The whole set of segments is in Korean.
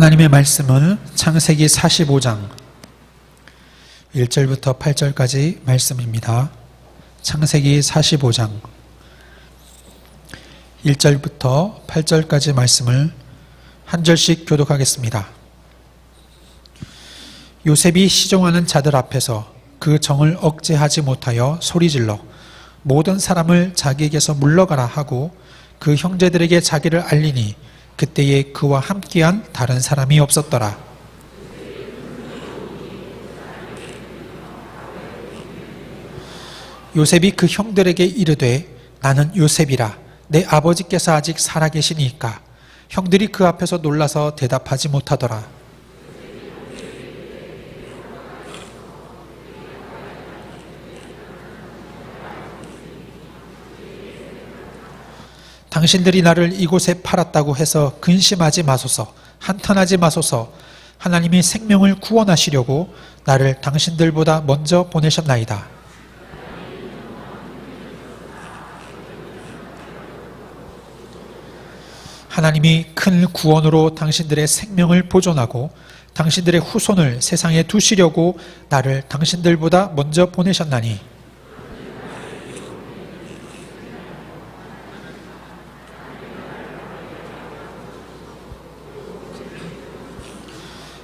하나님의 말씀은 창세기 45장 1절부터 8절까지 말씀입니다. 창세기 45장 1절부터 8절까지 말씀을 한 절씩 교독하겠습니다. 요셉이 시종하는 자들 앞에서 그 정을 억제하지 못하여 소리질러 모든 사람을 자기에게서 물러가라 하고 그 형제들에게 자기를 알리니 그때에 그와 함께한 다른 사람이 없었더라. 요셉이 그 형들에게 이르되 나는 요셉이라 내 아버지께서 아직 살아계시니까. 형들이 그 앞에서 놀라서 대답하지 못하더라. 당신들이 나를 이곳에 팔았다고 해서 근심하지 마소서, 한탄하지 마소서. 하나님이 생명을 구원하시려고 나를 당신들보다 먼저 보내셨나이다. 하나님이 큰 구원으로 당신들의 생명을 보존하고 당신들의 후손을 세상에 두시려고 나를 당신들보다 먼저 보내셨나니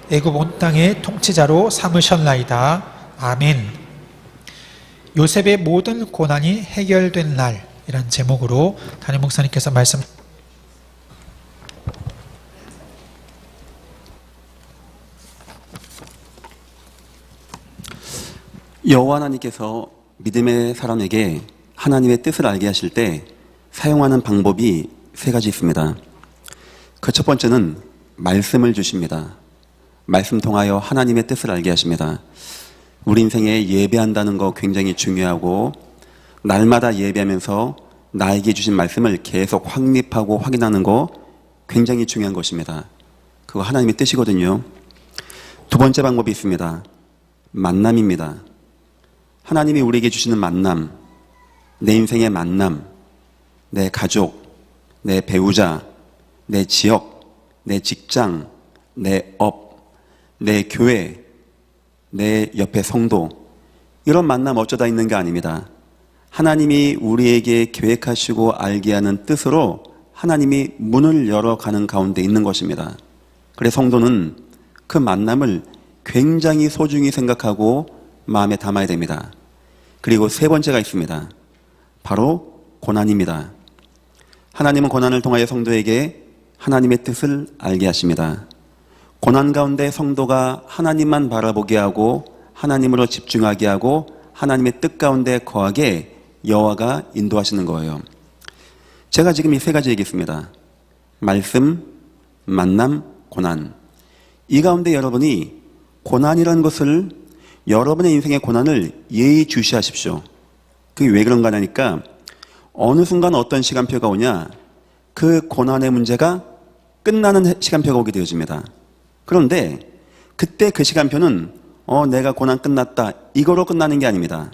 애굽 온 땅의 통치자로 삼으셨나이다. 아멘. 요셉의 모든 고난이 해결된 날, 이란 제목으로 담임 목사님께서 말씀. 여호와 하나님께서 믿음의 사람에게 하나님의 뜻을 알게 하실 때 사용하는 방법이 세 가지 있습니다. 그 첫 번째는 말씀을 주십니다. 말씀 통하여 하나님의 뜻을 알게 하십니다. 우리 인생에 예배한다는 거 굉장히 중요하고 날마다 예배하면서 나에게 주신 말씀을 계속 확립하고 확인하는 거 굉장히 중요한 것입니다. 그거 하나님의 뜻이거든요. 두 번째 방법이 있습니다. 만남입니다. 하나님이 우리에게 주시는 만남, 내 인생의 만남, 내 가족, 내 배우자, 내 지역, 내 직장, 내 업, 내 교회, 내 옆에 성도, 이런 만남 어쩌다 있는 게 아닙니다. 하나님이 우리에게 계획하시고 알게 하는 뜻으로 하나님이 문을 열어가는 가운데 있는 것입니다. 그래서 성도는 그 만남을 굉장히 소중히 생각하고 마음에 담아야 됩니다. 그리고 세 번째가 있습니다. 바로 고난입니다. 하나님은 고난을 통하여 성도에게 하나님의 뜻을 알게 하십니다. 고난 가운데 성도가 하나님만 바라보게 하고 하나님으로 집중하게 하고 하나님의 뜻 가운데 거하게 여호와가 인도하시는 거예요. 제가 지금 이 세 가지 얘기했습니다. 말씀, 만남, 고난. 이 가운데 여러분이 고난이라는 것을, 여러분의 인생의 고난을 예의주시하십시오. 그게 왜 그런가 하니까 어느 순간 어떤 시간표가 오냐, 그 고난의 문제가 끝나는 시간표가 오게 되어집니다. 그런데 그때 그 시간표는 내가 고난 끝났다, 이거로 끝나는 게 아닙니다.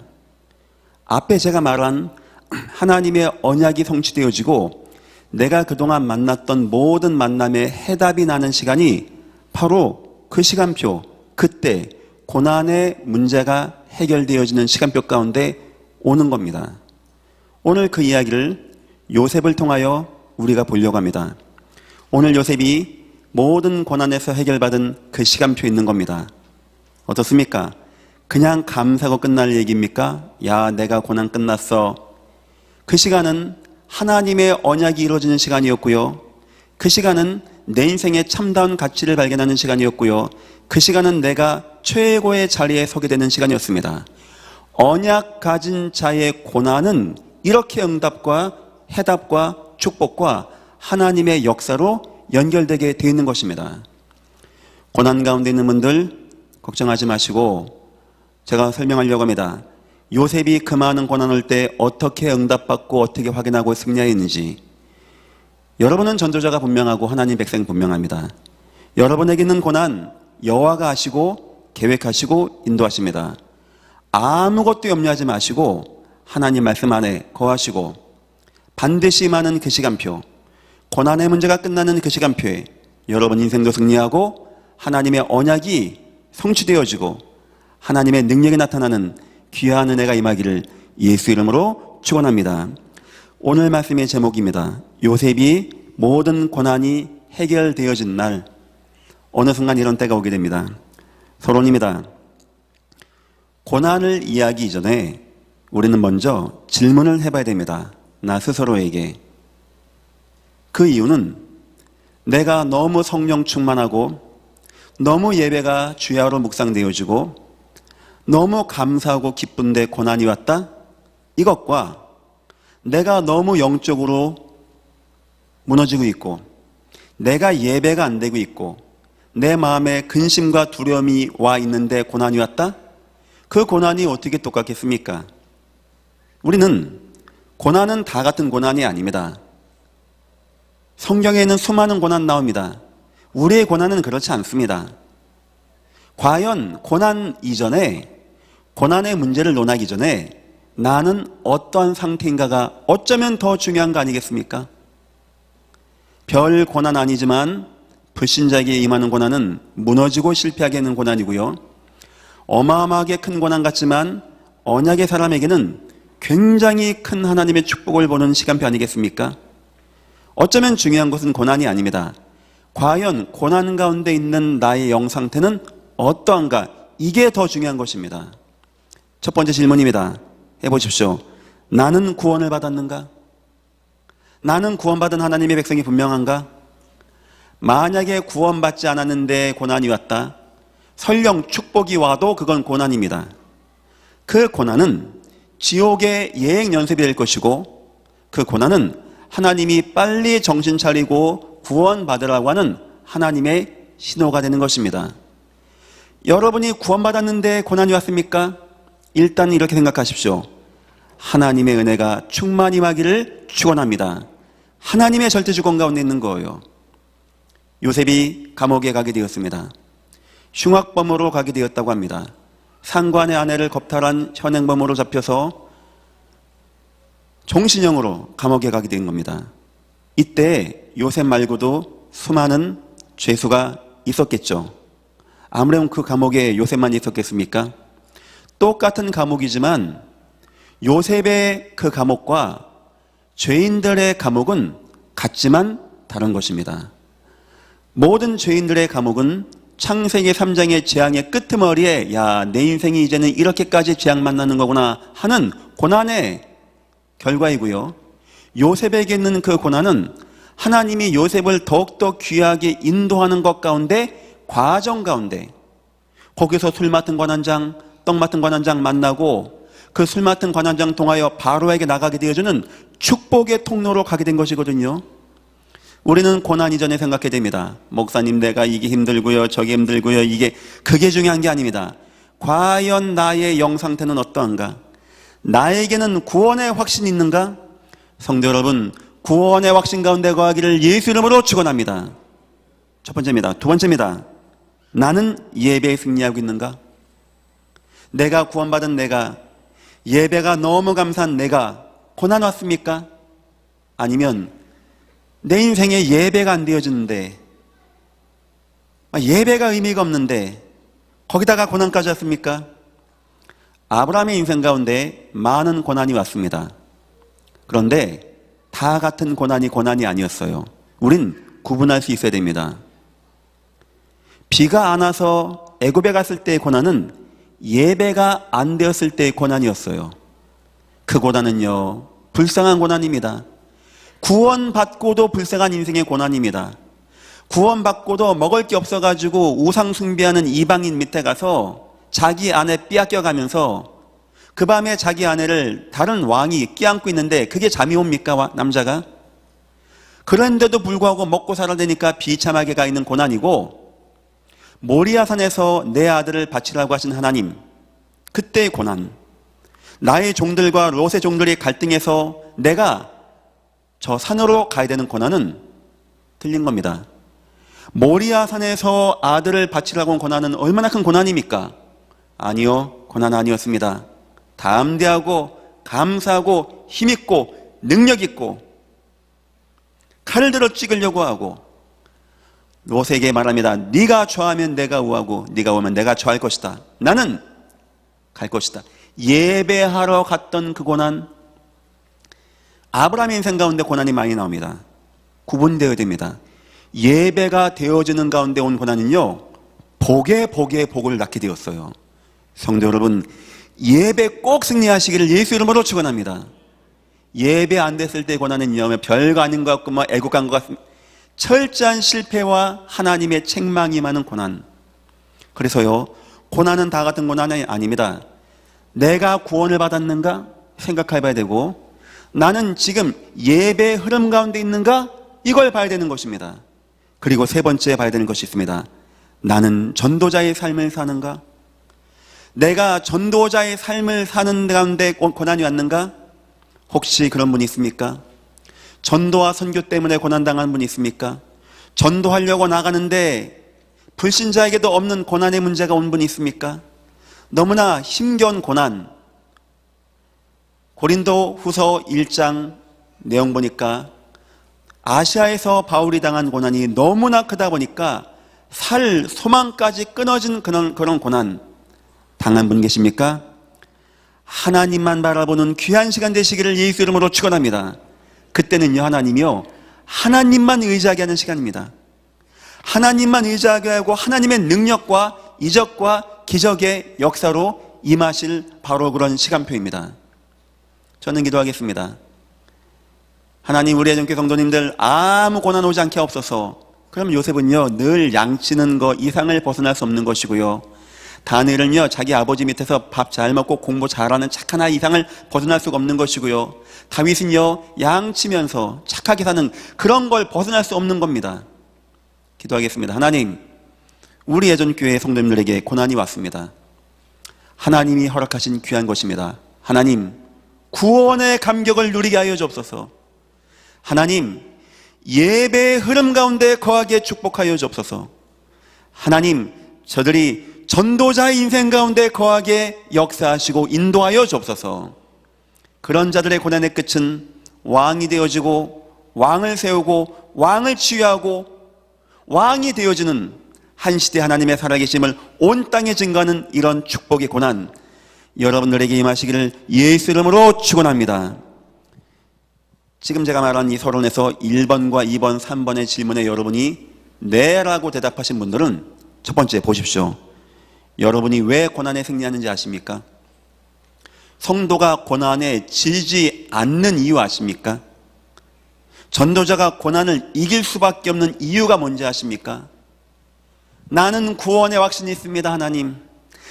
앞에 제가 말한 하나님의 언약이 성취되어지고 내가 그동안 만났던 모든 만남의 해답이 나는 시간이 바로 그 시간표, 그때 고난의 문제가 해결되어지는 시간표 가운데 오는 겁니다. 오늘 그 이야기를 요셉을 통하여 우리가 보려고 합니다. 오늘 요셉이 모든 고난에서 해결받은 그 시간표 있는 겁니다. 어떻습니까? 그냥 감사하고 끝날 얘기입니까? 야, 내가 고난 끝났어. 그 시간은 하나님의 언약이 이루어지는 시간이었고요. 그 시간은 내 인생의 참다운 가치를 발견하는 시간이었고요. 그 시간은 내가 최고의 자리에 서게 되는 시간이었습니다. 언약 가진 자의 고난은 이렇게 응답과 해답과 축복과 하나님의 역사로 연결되게 되어 있는 것입니다. 고난 가운데 있는 분들 걱정하지 마시고 제가 설명하려고 합니다. 요셉이 그 많은 고난 올 때 어떻게 응답받고 어떻게 확인하고 승리했는지. 여러분은 전도자가 분명하고 하나님 백성 분명합니다. 여러분에게 있는 고난 여호와가 아시고 계획하시고 인도하십니다. 아무것도 염려하지 마시고 하나님 말씀 안에 거하시고 반드시 임하는 그 시간표, 고난의 문제가 끝나는 그 시간표에 여러분 인생도 승리하고 하나님의 언약이 성취되어지고 하나님의 능력이 나타나는 귀한 은혜가 임하기를 예수 이름으로 축원합니다. 오늘 말씀의 제목입니다. 요셉이 모든 고난이 해결되어진 날, 어느 순간 이런 때가 오게 됩니다. 서론입니다. 고난을 이해하기 이전에 우리는 먼저 질문을 해봐야 됩니다. 나 스스로에게. 그 이유는 내가 너무 성령 충만하고 너무 예배가 주야로 묵상되어지고 너무 감사하고 기쁜데 고난이 왔다? 이것과 내가 너무 영적으로 무너지고 있고 내가 예배가 안 되고 있고 내 마음에 근심과 두려움이 와 있는데 고난이 왔다? 그 고난이 어떻게 똑같겠습니까? 우리는 고난은 다 같은 고난이 아닙니다. 성경에는 수많은 고난 나옵니다. 우리의 고난은 그렇지 않습니다. 과연 고난 이전에, 고난의 문제를 논하기 전에 나는 어떠한 상태인가가 어쩌면 더 중요한 거 아니겠습니까? 별 고난 아니지만 불신자에게 임하는 고난은 무너지고 실패하게 하는 고난이고요. 어마어마하게 큰 고난 같지만 언약의 사람에게는 굉장히 큰 하나님의 축복을 보는 시간표 아니겠습니까? 어쩌면 중요한 것은 고난이 아닙니다. 과연 고난 가운데 있는 나의 영 상태는 어떠한가? 이게 더 중요한 것입니다. 첫 번째 질문입니다. 해보십시오. 나는 구원을 받았는가? 나는 구원받은 하나님의 백성이 분명한가? 만약에 구원받지 않았는데 고난이 왔다. 설령 축복이 와도 그건 고난입니다. 그 고난은 지옥의 예행 연습이 될 것이고 그 고난은 하나님이 빨리 정신 차리고 구원받으라고 하는 하나님의 신호가 되는 것입니다. 여러분이 구원받았는데 고난이 왔습니까? 일단 이렇게 생각하십시오. 하나님의 은혜가 충만히 임하기를 축원합니다. 하나님의 절대주권 가운데 있는 거예요. 요셉이 감옥에 가게 되었습니다. 흉악범으로 가게 되었다고 합니다. 상관의 아내를 겁탈한 현행범으로 잡혀서 종신형으로 감옥에 가게 된 겁니다. 이때 요셉 말고도 수많은 죄수가 있었겠죠. 아무래도 그 감옥에 요셉만 있었겠습니까? 똑같은 감옥이지만 요셉의 그 감옥과 죄인들의 감옥은 같지만 다른 것입니다. 모든 죄인들의 감옥은 창세기 3장의 재앙의 끄트머리에 야, 내 인생이 이제는 이렇게까지 재앙 만나는 거구나 하는 고난의 결과이고요. 요셉에게 있는 그 고난은 하나님이 요셉을 더욱더 귀하게 인도하는 것 가운데, 과정 가운데 거기서 술 맡은 관원장, 떡 맡은 관원장 만나고 그 술 맡은 관원장 통하여 바로에게 나가게 되어주는 축복의 통로로 가게 된 것이거든요. 우리는 고난 이전에 생각해야 됩니다. 목사님, 내가 이게 힘들고요, 저게 힘들고요, 그게 중요한 게 아닙니다. 과연 나의 영 상태는 어떠한가? 나에게는 구원의 확신이 있는가? 성도 여러분, 구원의 확신 가운데 거하기를 예수 이름으로 축원합니다. 첫 번째입니다. 두 번째입니다. 나는 예배에 승리하고 있는가? 내가 구원받은 내가, 예배가 너무 감사한 내가 고난 왔습니까? 아니면 내 인생에 예배가 안 되어지는데, 예배가 의미가 없는데 거기다가 고난까지 왔습니까? 아브라함의 인생 가운데 많은 고난이 왔습니다. 그런데 다 같은 고난이 아니었어요. 우린 구분할 수 있어야 됩니다. 비가 안 와서 애굽에 갔을 때의 고난은 예배가 안 되었을 때의 고난이었어요. 그 고난은요, 불쌍한 고난입니다. 구원받고도 불쌍한 인생의 고난입니다. 구원받고도 먹을 게 없어가지고 우상 숭배하는 이방인 밑에 가서 자기 아내 빼앗겨가면서 그 밤에 자기 아내를 다른 왕이 끼안고 있는데 그게 잠이 옵니까, 남자가? 그런데도 불구하고 먹고 살아야 되니까 비참하게 가 있는 고난이고, 모리아산에서 내 아들을 바치라고 하신 하나님, 그때의 고난, 나의 종들과 롯의 종들이 갈등해서 내가 저 산으로 가야 되는 고난은 틀린 겁니다. 모리아산에서 아들을 바치라고 한 고난은 얼마나 큰 고난입니까? 아니요, 고난 아니었습니다. 담대하고 감사하고 힘있고 능력있고 칼을 들어 찍으려고 하고 롯에게 말합니다. 네가 좌하면 내가 우하고 네가 우하면 내가 좌할 것이다. 나는 갈 것이다. 예배하러 갔던 그 고난, 아브라함의 인생 가운데 고난이 많이 나옵니다. 구분되어야 됩니다. 예배가 되어지는 가운데 온 고난은요, 복에 복을 낳게 되었어요. 성도 여러분, 예배 꼭 승리하시기를 예수 이름으로 축원합니다. 예배 안 됐을 때 고난은요, 별거 아닌 것 같고 뭐 애국한 것 같습니다. 철저한 실패와 하나님의 책망이 많은 고난. 그래서요, 고난은 다 같은 고난이 아닙니다. 내가 구원을 받았는가 생각해 봐야 되고, 나는 지금 예배 흐름 가운데 있는가, 이걸 봐야 되는 것입니다. 그리고 세 번째 봐야 되는 것이 있습니다. 나는 전도자의 삶을 사는가? 내가 전도자의 삶을 사는 가운데 고난이 왔는가? 혹시 그런 분이 있습니까? 전도와 선교 때문에 고난당한 분이 있습니까? 전도하려고 나가는데 불신자에게도 없는 고난의 문제가 온 분이 있습니까? 너무나 힘겨운 고난. 고린도 후서 1장 내용 보니까 아시아에서 바울이 당한 고난이 너무나 크다 보니까 살 소망까지 끊어진 그런 고난 당한 분 계십니까? 하나님만 바라보는 귀한 시간 되시기를 예수 이름으로 축원합니다. 그때는요, 하나님이요, 하나님만 의지하게 하는 시간입니다. 하나님만 의지하게 하고 하나님의 능력과 이적과 기적의 역사로 임하실 바로 그런 시간표입니다. 저는 기도하겠습니다. 하나님, 우리 애정교 성도님들 아무 고난 오지 않게 없어서. 그럼 요셉은요, 늘 양치는 거 이상을 벗어날 수 없는 것이고요, 다니엘은요, 자기 아버지 밑에서 밥 잘 먹고 공부 잘하는 착한 아이 이상을 벗어날 수가 없는 것이고요, 다윗은요, 양치면서 착하게 사는 그런 걸 벗어날 수 없는 겁니다. 기도하겠습니다. 하나님, 우리 애전교회 성도님들에게 고난이 왔습니다. 하나님이 허락하신 귀한 것입니다. 하나님, 구원의 감격을 누리게 하여 주옵소서. 하나님, 예배의 흐름 가운데 거하게 축복하여 주옵소서. 하나님, 저들이 전도자의 인생 가운데 거하게 역사하시고 인도하여 주옵소서. 그런 자들의 고난의 끝은 왕이 되어지고 왕을 세우고 왕을 치유하고 왕이 되어지는 한 시대 하나님의 살아계심을 온 땅에 증거하는 이런 축복의 고난, 여러분들에게 임하시기를 예수 이름으로 축원합니다. 지금 제가 말한 이 서론에서 1번과 2번, 3번의 질문에 여러분이 네라고 대답하신 분들은 첫 번째 보십시오. 여러분이 왜 고난에 승리하는지 아십니까? 성도가 고난에 지지 않는 이유 아십니까? 전도자가 고난을 이길 수밖에 없는 이유가 뭔지 아십니까? 나는 구원의 확신이 있습니다, 하나님.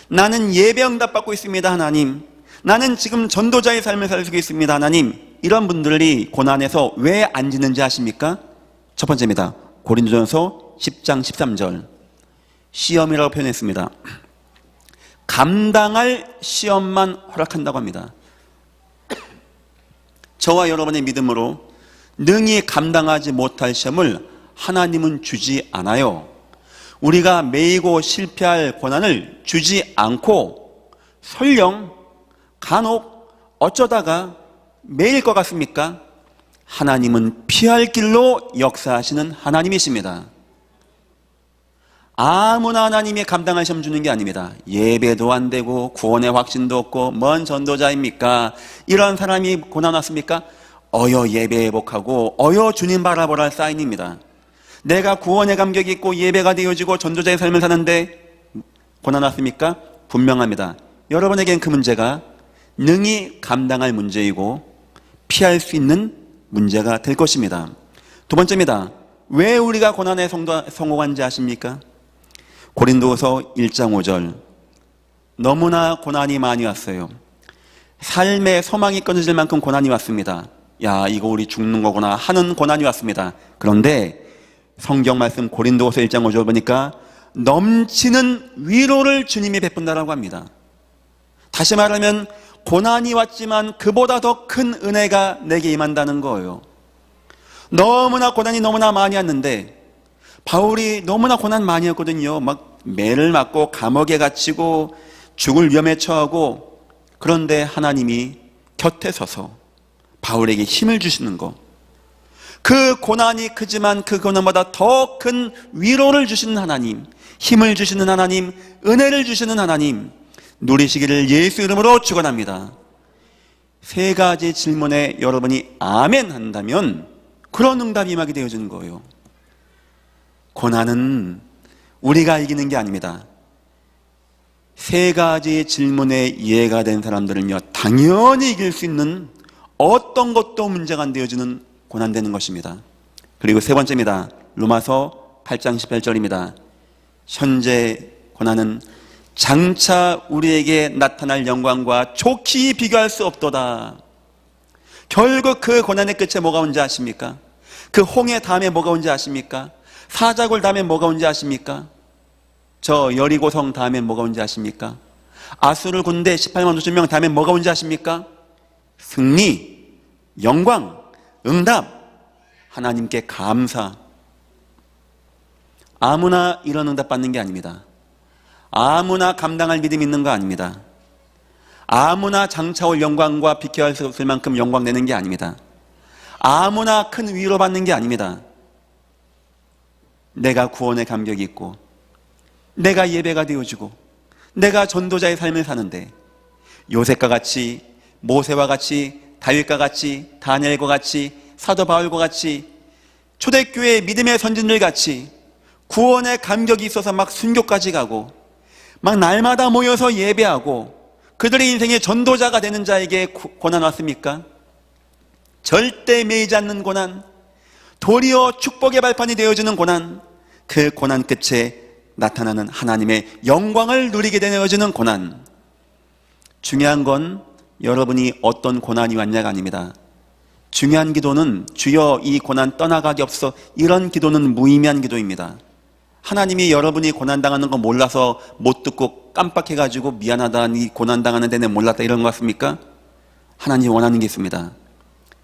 나는 예배 응답 받고 있습니다, 하나님. 나는 지금 전도자의 삶을 살고 있습니다, 하나님. 이런 분들이 고난에서 왜 안 지는지 아십니까? 첫 번째입니다. 고린도전서 10장 13절. 시험이라고 표현했습니다. 감당할 시험만 허락한다고 합니다. 저와 여러분의 믿음으로 능히 감당하지 못할 시험을 하나님은 주지 않아요. 우리가 매이고 실패할 고난을 주지 않고 설령 간혹 어쩌다가 매일 것 같습니까? 하나님은 피할 길로 역사하시는 하나님이십니다. 아무나 하나님이 감당할 시험 주는 게 아닙니다. 예배도 안 되고 구원의 확신도 없고 뭔 전도자입니까? 이런 사람이 고난 왔습니까? 어여 예배 회복하고 어여 주님 바라보라 사인입니다. 내가 구원의 감격이 있고 예배가 되어지고 전도자의 삶을 사는데 고난 왔습니까? 분명합니다. 여러분에겐 그 문제가 능히 감당할 문제이고 피할 수 있는 문제가 될 것입니다. 두 번째입니다. 왜 우리가 고난에 성공한지 아십니까? 고린도서 1장 5절. 너무나 고난이 많이 왔어요. 삶의 소망이 끊어질 만큼 고난이 왔습니다. 야, 이거 우리 죽는 거구나 하는 고난이 왔습니다. 그런데 성경 말씀 고린도서 1장 5절 보니까 넘치는 위로를 주님이 베푼다라고 합니다. 다시 말하면 고난이 왔지만 그보다 더 큰 은혜가 내게 임한다는 거예요. 너무나 고난이 너무나 많이 왔는데 바울이 너무나 고난 많이 했거든요. 막 매를 맞고 감옥에 갇히고 죽을 위험에 처하고, 그런데 하나님이 곁에 서서 바울에게 힘을 주시는 거, 그 고난이 크지만 그 고난보다 더 큰 위로를 주시는 하나님, 힘을 주시는 하나님, 은혜를 주시는 하나님 누리시기를 예수 이름으로 축원합니다. 세 가지 질문에 여러분이 아멘 한다면 그런 응답이 임하게 되어지는 거예요. 고난은 우리가 이기는 게 아닙니다. 세 가지 질문에 이해가 된 사람들은요, 당연히 이길 수 있는 어떤 것도 문제가 안 되어지는 고난되는 것입니다. 그리고 세 번째입니다. 로마서 8장 18절입니다. 현재 고난은 장차 우리에게 나타날 영광과 좋게 비교할 수 없도다. 결국 그 고난의 끝에 뭐가 온지 아십니까? 그 홍해 다음에 뭐가 온지 아십니까? 사자굴 다음에 뭐가 온지 아십니까? 저 여리고성 다음에 뭐가 온지 아십니까? 아수르 군대 18만 5천 명 다음에 뭐가 온지 아십니까? 승리, 영광, 응답, 하나님께 감사. 아무나 이런 응답 받는 게 아닙니다. 아무나 감당할 믿음 있는 거 아닙니다. 아무나 장차 올 영광과 비켜할 수 없을 만큼 영광 내는 게 아닙니다. 아무나 큰 위로 받는 게 아닙니다. 내가 구원의 감격이 있고, 내가 예배가 되어주고, 내가 전도자의 삶을 사는데 요셉과 같이, 모세와 같이, 다윗과 같이, 다니엘과 같이, 사도 바울과 같이, 초대교회의 믿음의 선진들 같이 구원의 감격이 있어서 막 순교까지 가고 막 날마다 모여서 예배하고 그들의 인생의 전도자가 되는 자에게 고난 왔습니까? 절대 매이지 않는 고난, 도리어 축복의 발판이 되어주는 고난, 그 고난 끝에 나타나는 하나님의 영광을 누리게 되어주는 고난. 중요한 건 여러분이 어떤 고난이 왔냐가 아닙니다. 중요한 기도는 주여 이 고난 떠나가게 없어, 이런 기도는 무의미한 기도입니다. 하나님이 여러분이 고난당하는 거 몰라서 못 듣고 깜빡해가지고 미안하다, 이 고난당하는 데는 몰랐다 이런 거 같습니까? 하나님이 원하는 게 있습니다.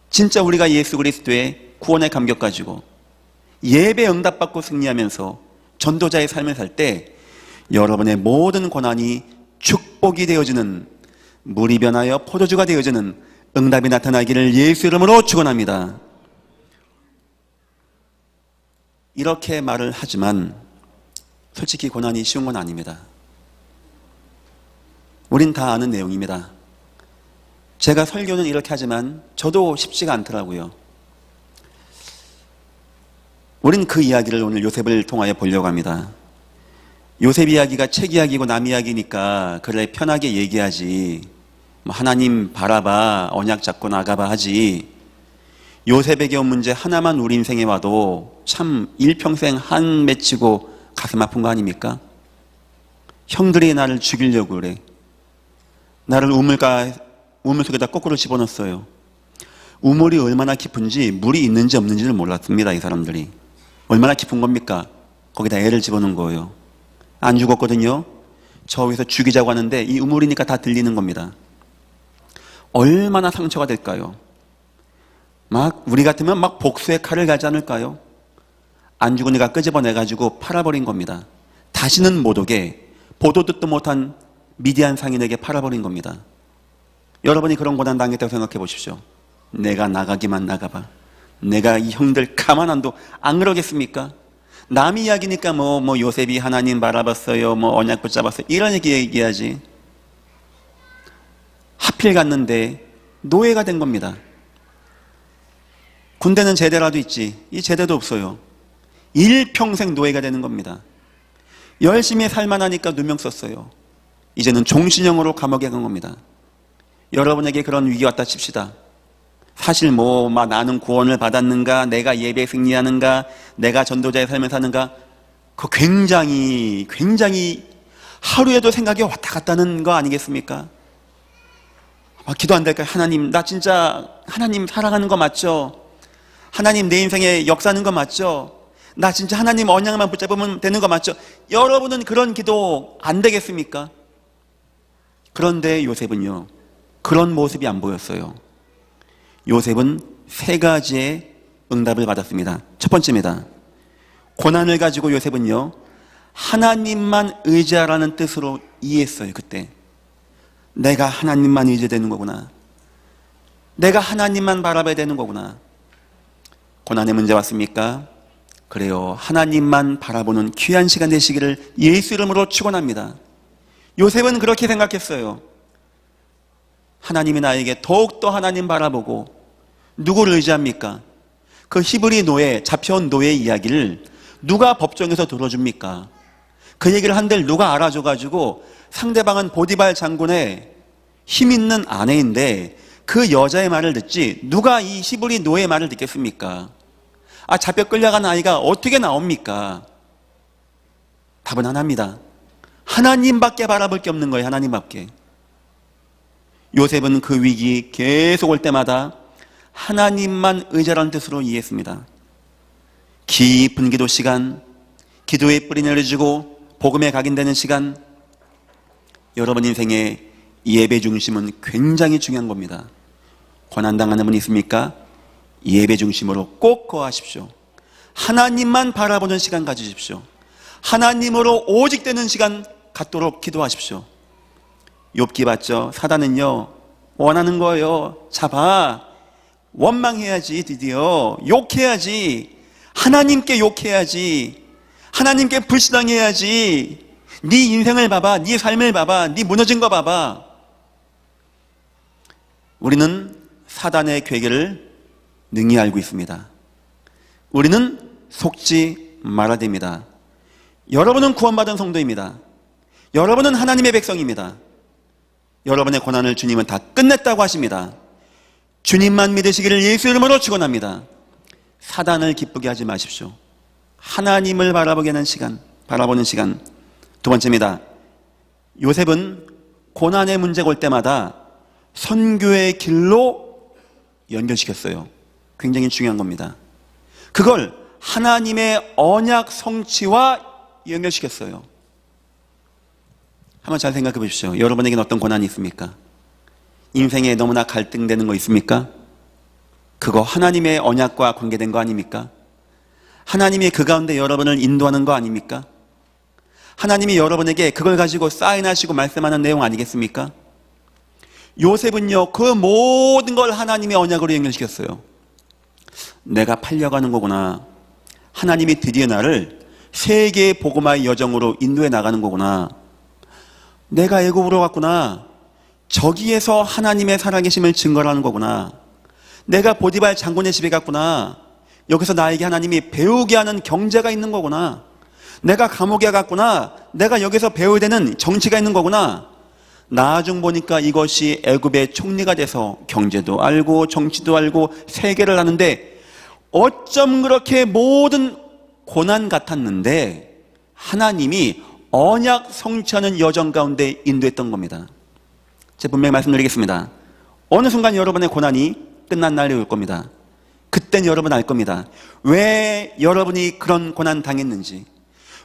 진짜 우리가 예수 그리스도의 구원의 감격 가지고 예배 응답받고 승리하면서 전도자의 삶을 살 때 여러분의 모든 고난이 축복이 되어지는, 물이 변하여 포도주가 되어지는 응답이 나타나기를 예수 이름으로 축원합니다. 이렇게 말을 하지만 솔직히 고난이 쉬운 건 아닙니다. 우린 다 아는 내용입니다. 제가 설교는 이렇게 하지만 저도 쉽지가 않더라고요. 우린 그 이야기를 오늘 요셉을 통하여 보려고 합니다. 요셉 이야기가 책 이야기고 남 이야기니까 그래 편하게 얘기하지, 하나님 바라봐, 언약 잡고 나가봐 하지, 요셉에게 온 문제 하나만 우리 인생에 와도 참 일평생 한 맺히고 가슴 아픈 거 아닙니까? 형들이 나를 죽이려고 그래. 나를 우물 속에다 거꾸로 집어넣었어요. 우물이 얼마나 깊은지, 물이 있는지 없는지를 몰랐습니다. 이 사람들이 얼마나 깊은 겁니까? 거기다 애를 집어넣은 거예요. 안 죽었거든요. 저 위에서 죽이자고 하는데 이 우물이니까 다 들리는 겁니다. 얼마나 상처가 될까요? 막 우리 같으면 막 복수의 칼을 가지 않을까요? 안 죽은 애가 끄집어내가지고 팔아버린 겁니다. 다시는 못 오게 보도 듣도 못한 미디안 상인에게 팔아버린 겁니다. 여러분이 그런 고난 당했다고 생각해 보십시오. 내가 나가기만 나가봐. 내가 이 형들 가만 안 둬. 안 그러겠습니까? 남 이야기니까 뭐 요셉이 하나님 바라봤어요, 언약 붙잡았어요, 이런 얘기해야지. 하필 갔는데 노예가 된 겁니다. 군대는 제대라도 있지, 이 제대도 없어요. 일평생 노예가 되는 겁니다. 열심히 살만하니까 누명 썼어요. 이제는 종신형으로 감옥에 간 겁니다. 여러분에게 그런 위기 왔다 칩시다. 사실 나는 구원을 받았는가, 내가 예배에 승리하는가, 내가 전도자의 삶을 사는가, 그 굉장히 하루에도 생각이 왔다 갔다 하는 거 아니겠습니까? 기도 안 될까요? 하나님, 나 진짜 하나님 사랑하는 거 맞죠? 하나님 내 인생에 역사하는 거 맞죠? 나 진짜 하나님 언약만 붙잡으면 되는 거 맞죠? 여러분은 그런 기도 안 되겠습니까? 그런데 요셉은요, 그런 모습이 안 보였어요. 요셉은 세 가지의 응답을 받았습니다. 첫 번째입니다. 고난을 가지고 요셉은요, 하나님만 의지하라는 뜻으로 이해했어요. 그때 내가 하나님만 의지되는 거구나, 내가 하나님만 바라봐야 되는 거구나. 고난의 문제 왔습니까? 그래요. 하나님만 바라보는 귀한 시간 되시기를 예수 이름으로 축원합니다. 요셉은 그렇게 생각했어요. 하나님이 나에게 더욱더 하나님 바라보고 누구를 의지합니까? 그 히브리 노예, 잡혀온 노예 이야기를 누가 법정에서 들어줍니까? 그 얘기를 한들 누가 알아줘가지고 상대방은 보디발 장군의 힘 있는 아내인데 그 여자의 말을 듣지 누가 이 히브리 노예의 말을 듣겠습니까? 잡혀 끌려간 아이가 어떻게 나옵니까? 답은 하나입니다. 하나님밖에 바라볼 게 없는 거예요. 하나님밖에. 요셉은 그 위기 계속 올 때마다 하나님만 의지하라는 뜻으로 이해했습니다. 깊은 기도 시간, 기도의 뿌리 내려주고 복음에 각인되는 시간, 여러분 인생의 예배 중심은 굉장히 중요한 겁니다. 고난당하는 분 있습니까? 예배 중심으로 꼭 거하십시오. 하나님만 바라보는 시간 가지십시오. 하나님으로 오직 되는 시간 갖도록 기도하십시오. 욥기 봤죠? 사단은요 원하는 거예요. 잡아, 원망해야지, 드디어 욕해야지, 하나님께 욕해야지, 하나님께 불신앙해야지. 네 인생을 봐봐, 네 삶을 봐봐, 네 무너진 거 봐봐. 우리는 사단의 괴계를 능히 알고 있습니다. 우리는 속지 말아야 됩니다. 여러분은 구원받은 성도입니다. 여러분은 하나님의 백성입니다. 여러분의 고난을 주님은 다 끝냈다고 하십니다. 주님만 믿으시기를 예수 이름으로 축원합니다. 사단을 기쁘게 하지 마십시오. 하나님을 바라보게 하는 시간, 바라보는 시간. 두 번째입니다. 요셉은 고난의 문제가 올 때마다 선교의 길로 연결시켰어요. 굉장히 중요한 겁니다. 그걸 하나님의 언약 성취와 연결시켰어요. 한번 잘 생각해 보십시오. 여러분에게는 어떤 고난이 있습니까? 인생에 너무나 갈등되는 거 있습니까? 그거 하나님의 언약과 관계된 거 아닙니까? 하나님이 그 가운데 여러분을 인도하는 거 아닙니까? 하나님이 여러분에게 그걸 가지고 사인하시고 말씀하는 내용 아니겠습니까? 요셉은요 그 모든 걸 하나님의 언약으로 연결시켰어요. 내가 팔려가는 거구나. 하나님이 드디어 나를 세계 복음화의 여정으로 인도해 나가는 거구나. 내가 애굽으로 갔구나. 저기에서 하나님의 살아계심을 증거하는 거구나. 내가 보디발 장군의 집에 갔구나. 여기서 나에게 하나님이 배우게 하는 경제가 있는 거구나. 내가 감옥에 갔구나. 내가 여기서 배워야 되는 정치가 있는 거구나. 나중 보니까 이것이 애굽의 총리가 돼서 경제도 알고 정치도 알고 세계를 하는데 어쩜 그렇게 모든 고난 같았는데 하나님이 언약 성취하는 여정 가운데 인도했던 겁니다. 제가 분명히 말씀드리겠습니다. 어느 순간 여러분의 고난이 끝난 날이 올 겁니다. 그땐 여러분 알 겁니다. 왜 여러분이 그런 고난 당했는지,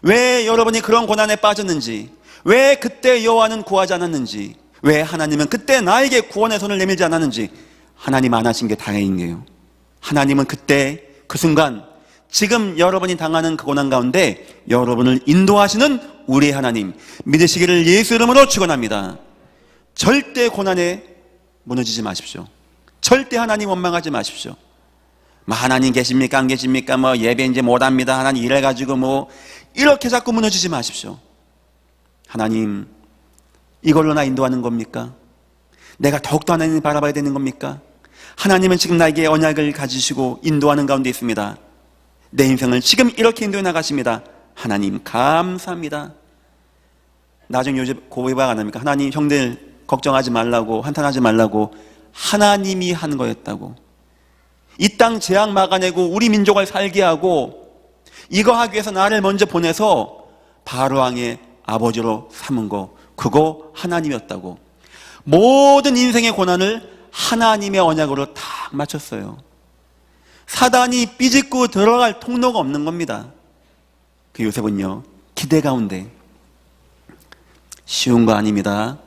왜 여러분이 그런 고난에 빠졌는지, 왜 그때 여호와는 구하지 않았는지, 왜 하나님은 그때 나에게 구원의 손을 내밀지 않았는지. 하나님 안 하신 게 다행인 거예요. 하나님은 그때 그 순간 지금 여러분이 당하는 그 고난 가운데 여러분을 인도하시는 우리의 하나님 믿으시기를 예수 이름으로 축원합니다. 절대 고난에 무너지지 마십시오. 절대 하나님 원망하지 마십시오. 하나님 계십니까 안 계십니까, 예배 이제 못합니다, 하나님 이래가지고 이렇게 자꾸 무너지지 마십시오. 하나님 이걸로 나 인도하는 겁니까? 내가 더욱더 하나님을 바라봐야 되는 겁니까? 하나님은 지금 나에게 언약을 가지시고 인도하는 가운데 있습니다. 내 인생을 지금 이렇게 인도해 나가십니다. 하나님 감사합니다. 나중에 요즘 고백가 안 합니까? 하나님 형들 걱정하지 말라고, 한탄하지 말라고 하나님이 한 거였다고. 이 땅 재앙 막아내고 우리 민족을 살게 하고 이거 하기 위해서 나를 먼저 보내서 바로왕의 아버지로 삼은 거, 그거 하나님이었다고. 모든 인생의 고난을 하나님의 언약으로 다 맞췄어요. 사단이 삐짓고 들어갈 통로가 없는 겁니다. 그 요셉은요 기대 가운데, 쉬운 거 아닙니다.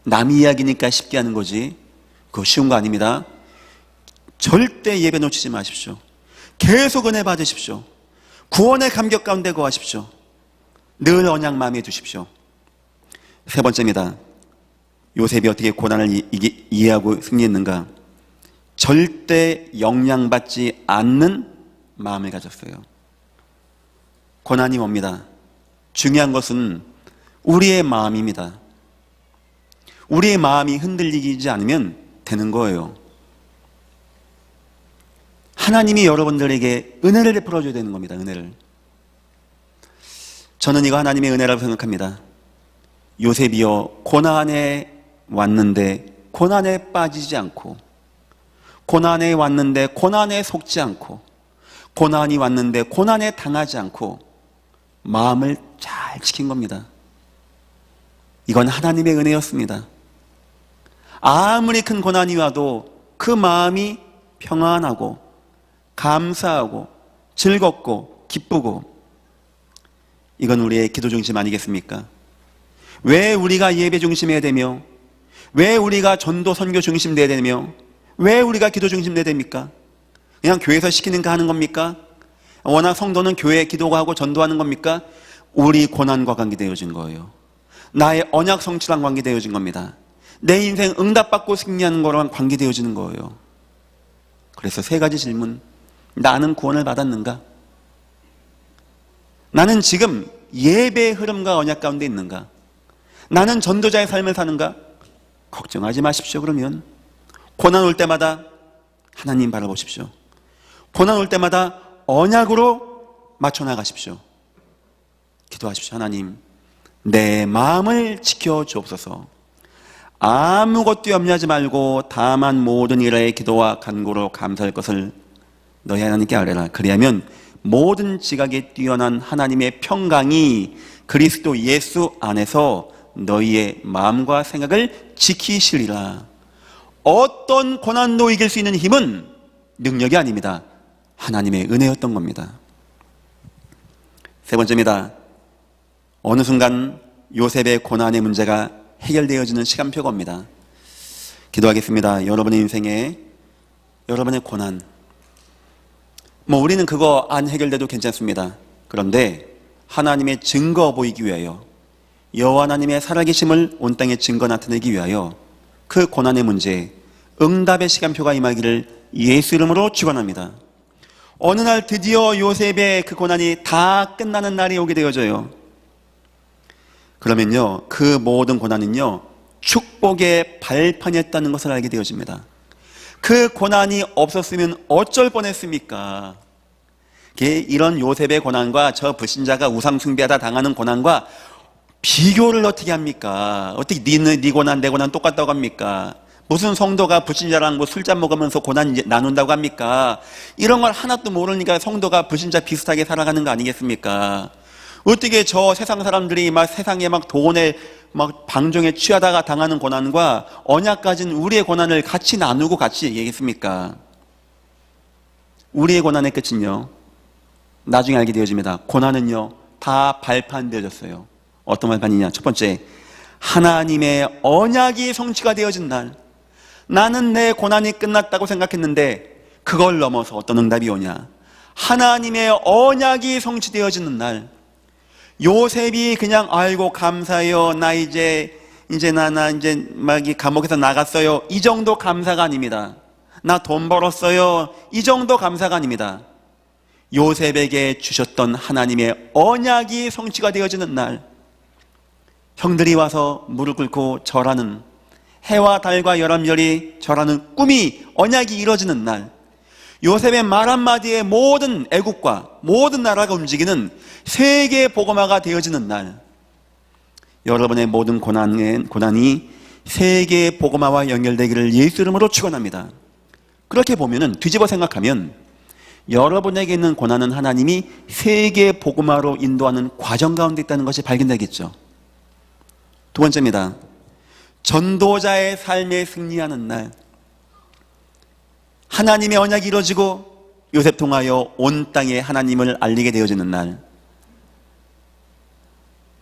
남 이야기니까 쉽게 하는 거지 그거 쉬운 거 아닙니다. 절대 예배 놓치지 마십시오. 계속 은혜 받으십시오. 구원의 감격 가운데 거하십시오. 늘 언약 마음에 두십시오. 세 번째입니다. 요셉이 어떻게 고난을 이해하고 승리했는가? 절대 영향받지 않는 마음을 가졌어요. 고난이 옵니다. 중요한 것은 우리의 마음입니다. 우리의 마음이 흔들리지 않으면 되는 거예요. 하나님이 여러분들에게 은혜를 베풀어 줘야 되는 겁니다. 은혜를. 저는 이거 하나님의 은혜라고 생각합니다. 요셉이요, 고난에 왔는데 고난에 빠지지 않고, 고난에 왔는데 고난에 속지 않고, 고난이 왔는데 고난에 당하지 않고 마음을 잘 지킨 겁니다. 이건 하나님의 은혜였습니다. 아무리 큰 고난이 와도 그 마음이 평안하고 감사하고 즐겁고 기쁘고, 이건 우리의 기도 중심 아니겠습니까? 왜 우리가 예배 중심해야 되며, 왜 우리가 전도 선교 중심 돼야 되며, 왜 우리가 기도 중심 돼야 됩니까? 그냥 교회에서 시키는 거 하는 겁니까? 워낙 성도는 교회에 기도하고 전도하는 겁니까? 우리 고난과 관계되어진 거예요. 나의 언약 성취랑 관계되어진 겁니다. 내 인생 응답받고 승리하는 거랑 관계되어지는 거예요. 그래서 세 가지 질문. 나는 구원을 받았는가? 나는 지금 예배의 흐름과 언약 가운데 있는가? 나는 전도자의 삶을 사는가? 걱정하지 마십시오. 그러면 고난 올 때마다 하나님 바라보십시오. 고난 올 때마다 언약으로 맞춰나가십시오. 기도하십시오. 하나님, 내 마음을 지켜주옵소서. 아무것도 염려하지 말고 다만 모든 일에 기도와 간구로 감사할 것을 너희 하나님께 아뢰라. 그리하면 모든 지각에 뛰어난 하나님의 평강이 그리스도 예수 안에서 너희의 마음과 생각을 지키시리라. 어떤 고난도 이길 수 있는 힘은 능력이 아닙니다. 하나님의 은혜였던 겁니다. 세 번째입니다. 어느 순간 요셉의 고난의 문제가 해결되어지는 시간표가 옵니다. 기도하겠습니다. 여러분의 인생에 여러분의 고난, 우리는 그거 안 해결돼도 괜찮습니다. 그런데 하나님의 증거 보이기 위하여, 여호와 하나님의 살아계심을 온 땅에 증거 나타내기 위하여 그 고난의 문제, 응답의 시간표가 임하기를 예수 이름으로 축원합니다. 어느 날 드디어 요셉의 그 고난이 다 끝나는 날이 오게 되어져요. 그러면요, 그 모든 고난은요, 축복의 발판이었다는 것을 알게 되어집니다. 그 고난이 없었으면 어쩔 뻔했습니까? 이런 요셉의 고난과 저 불신자가 우상 숭배하다 당하는 고난과 비교를 어떻게 합니까? 어떻게 네 고난 내 고난 똑같다고 합니까? 무슨 성도가 불신자랑 술잔 먹으면서 고난 나눈다고 합니까? 이런 걸 하나도 모르니까 성도가 불신자 비슷하게 살아가는 거 아니겠습니까? 어떻게 저 세상 사람들이 세상에 돈에 방종에 취하다가 당하는 고난과 언약 가진 우리의 고난을 같이 나누고 같이 얘기했습니까? 우리의 고난의 끝은요, 나중에 알게 되어집니다. 고난은요, 다 발판되어졌어요. 어떤 발판이냐? 첫 번째, 하나님의 언약이 성취가 되어진 날. 나는 내 고난이 끝났다고 생각했는데 그걸 넘어서 어떤 응답이 오냐? 하나님의 언약이 성취되어지는 날. 요셉이 그냥 아이고 감사해요, 나 이제 감옥에서 나갔어요, 이 정도 감사가 아닙니다. 나 돈 벌었어요, 이 정도 감사가 아닙니다. 요셉에게 주셨던 하나님의 언약이 성취가 되어지는 날, 형들이 와서 무릎 꿇고 절하는, 해와 달과 열암열이 절하는 꿈이, 언약이 이루어지는 날, 요셉의 말 한마디에 모든 애국과 모든 나라가 움직이는 세계 복음화가 되어지는 날, 여러분의 모든 고난이 세계 복음화와 연결되기를 예수 이름으로 축원합니다. 그렇게 보면은, 뒤집어 생각하면 여러분에게 있는 고난은 하나님이 세계 복음화로 인도하는 과정 가운데 있다는 것이 발견되겠죠. 두 번째입니다. 전도자의 삶에 승리하는 날. 하나님의 언약이 이루어지고 요셉 통하여 온 땅에 하나님을 알리게 되어지는 날.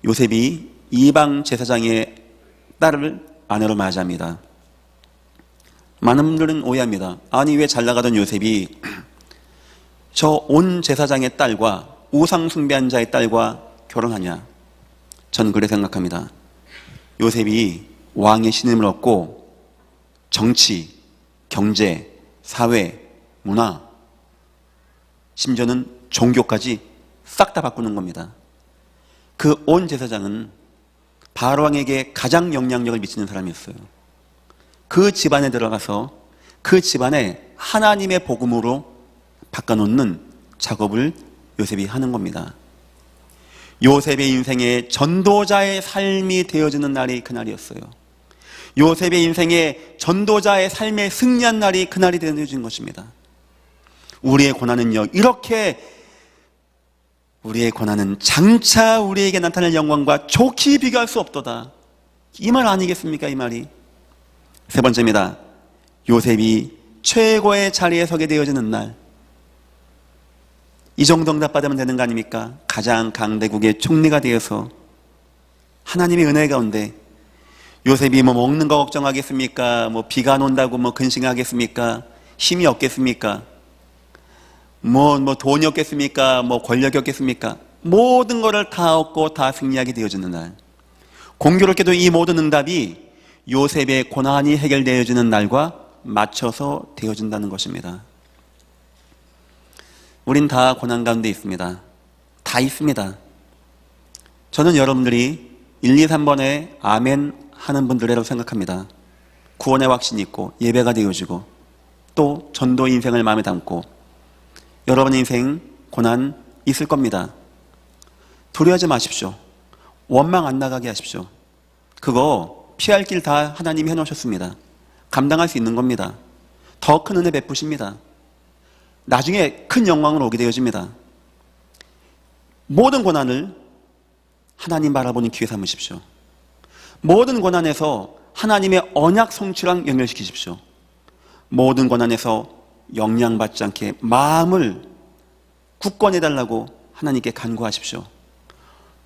요셉이 이방 제사장의 딸을 아내로 맞이합니다. 많은 분들은 오해합니다. 아니, 왜 잘 나가던 요셉이 저 온 제사장의 딸과 우상 숭배한 자의 딸과 결혼하냐? 전 그래 생각합니다. 요셉이 왕의 신임을 얻고 정치, 경제, 사회, 문화, 심지어는 종교까지 싹 다 바꾸는 겁니다. 그 온 제사장은 바로왕에게 가장 영향력을 미치는 사람이었어요. 그 집안에 들어가서 그 집안에 하나님의 복음으로 바꿔놓는 작업을 요셉이 하는 겁니다. 요셉의 인생에 전도자의 삶이 되어지는 날이 그날이었어요. 요셉의 인생에 전도자의 삶에 승리한 날이 그날이 되어진 것입니다. 우리의 고난은요, 이렇게 우리의 고난은 장차 우리에게 나타날 영광과 좋게 비교할 수 없도다. 이 말 아니겠습니까? 이 말이. 세 번째입니다. 요셉이 최고의 자리에 서게 되어지는 날. 이 정도 응답받으면 되는 거 아닙니까? 가장 강대국의 총리가 되어서 하나님의 은혜 가운데 요셉이 뭐 먹는 거 걱정하겠습니까? 뭐 비가 안 온다고 뭐 근심하겠습니까? 힘이 없겠습니까? 뭐 돈이 없겠습니까? 뭐 권력이 없겠습니까? 모든 것을 다 얻고 다 승리하게 되어지는 날. 공교롭게도 이 모든 응답이 요셉의 고난이 해결되어지는 날과 맞춰서 되어진다는 것입니다. 우린 다 고난 가운데 있습니다. 다 있습니다. 저는 여러분들이 1, 2, 3번에 아멘 하는 분들이라고 생각합니다. 구원의 확신이 있고 예배가 되어지고 또 전도 인생을 마음에 담고 여러분의 인생 고난 있을 겁니다. 두려워하지 마십시오. 원망 안 나가게 하십시오. 그거 피할 길 다 하나님이 해놓으셨습니다. 감당할 수 있는 겁니다. 더 큰 은혜 베푸십니다. 나중에 큰 영광으로 오게 되어집니다. 모든 고난을 하나님 바라보는 기회 삼으십시오. 모든 고난에서 하나님의 언약 성취랑 연결시키십시오. 모든 고난에서 영향받지 않게 마음을 굳건해달라고 하나님께 간구하십시오.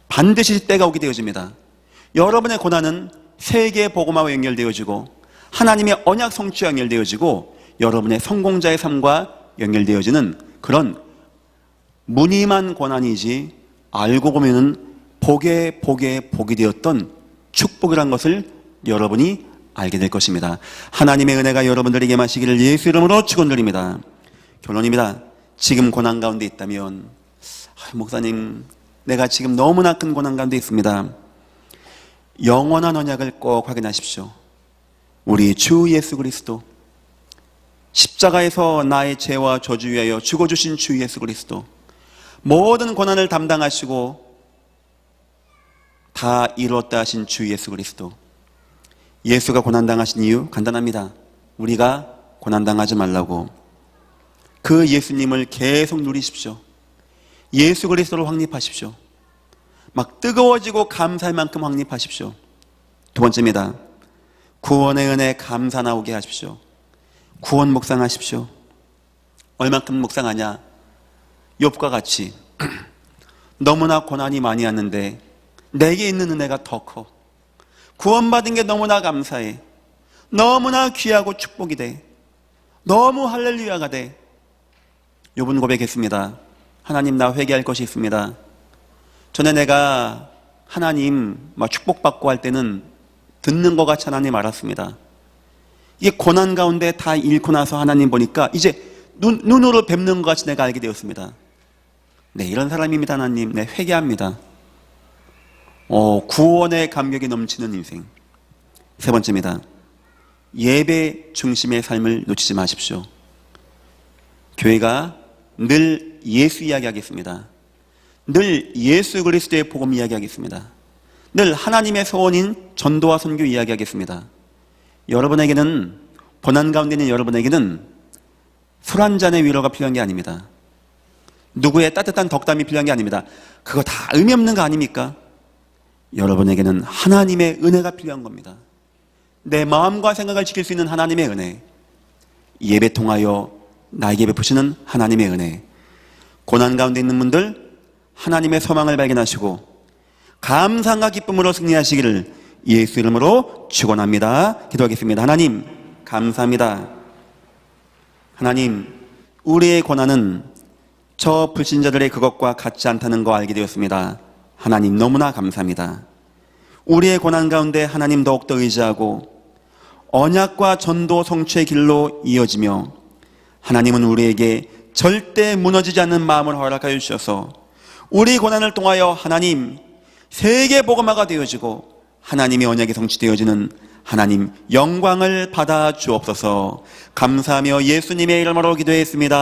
반드시 때가 오게 되어집니다. 여러분의 고난은 세계의 복음화와 연결되어지고 하나님의 언약 성취와 연결되어지고 여러분의 성공자의 삶과 연결되어지는 그런 무늬만 고난이지 알고 보면은 복이 되었던 축복이란 것을 여러분이 알게 될 것입니다. 하나님의 은혜가 여러분들에게 마시기를 예수 이름으로 축원드립니다. 결론입니다. 지금 고난 가운데 있다면 목사님 내가 지금 너무나 큰 고난 가운데 있습니다. 영원한 언약을 꼭 확인하십시오. 우리 주 예수 그리스도 십자가에서 나의 죄와 저주 위하여 죽어주신 주 예수 그리스도 모든 고난을 담당하시고 다 이루었다 하신 주 예수 그리스도 예수가 고난당하신 이유 간단합니다. 우리가 고난당하지 말라고 그 예수님을 계속 누리십시오. 예수 그리스도를 확립하십시오. 막 뜨거워지고 감사할 만큼 확립하십시오. 두 번째입니다. 구원의 은혜 감사 나오게 하십시오. 구원 묵상하십시오. 얼만큼 묵상하냐? 욥과 같이 너무나 고난이 많이 왔는데 내게 있는 은혜가 더 커. 구원받은 게 너무나 감사해. 너무나 귀하고 축복이 돼. 너무 할렐루야가 돼. 욥은 고백했습니다. 하나님 나 회개할 것이 있습니다. 전에 내가 하나님 축복받고 할 때는 듣는 것 같이 하나님 알았습니다. 이게 고난 가운데 다 잃고 나서 하나님 보니까 이제 눈으로 뵙는 것 같이 내가 알게 되었습니다. 네, 이런 사람입니다. 하나님, 네, 회개합니다. 구원의 감격이 넘치는 인생. 세 번째입니다. 예배 중심의 삶을 놓치지 마십시오. 교회가 늘 예수 이야기하겠습니다. 늘 예수 그리스도의 복음 이야기하겠습니다. 늘 하나님의 소원인 전도와 선교 이야기하겠습니다. 여러분에게는 고난 가운데 있는 여러분에게는 술 한 잔의 위로가 필요한 게 아닙니다. 누구의 따뜻한 덕담이 필요한 게 아닙니다. 그거 다 의미 없는 거 아닙니까? 여러분에게는 하나님의 은혜가 필요한 겁니다. 내 마음과 생각을 지킬 수 있는 하나님의 은혜, 예배 통하여 나에게 베푸시는 하나님의 은혜. 고난 가운데 있는 분들 하나님의 소망을 발견하시고 감사와 기쁨으로 승리하시기를 예수 이름으로 축원합니다. 기도하겠습니다. 하나님 감사합니다. 하나님 우리의 고난은 저 불신자들의 그것과 같지 않다는 거 알게 되었습니다. 하나님 너무나 감사합니다. 우리의 고난 가운데 하나님 더욱더 의지하고 언약과 전도 성취의 길로 이어지며 하나님은 우리에게 절대 무너지지 않는 마음을 허락하여 주셔서 우리 고난을 통하여 하나님 세계 복음화가 되어지고 하나님의 언약이 성취되어지는 하나님 영광을 받아 주옵소서. 감사하며 예수님의 이름으로 기도했습니다.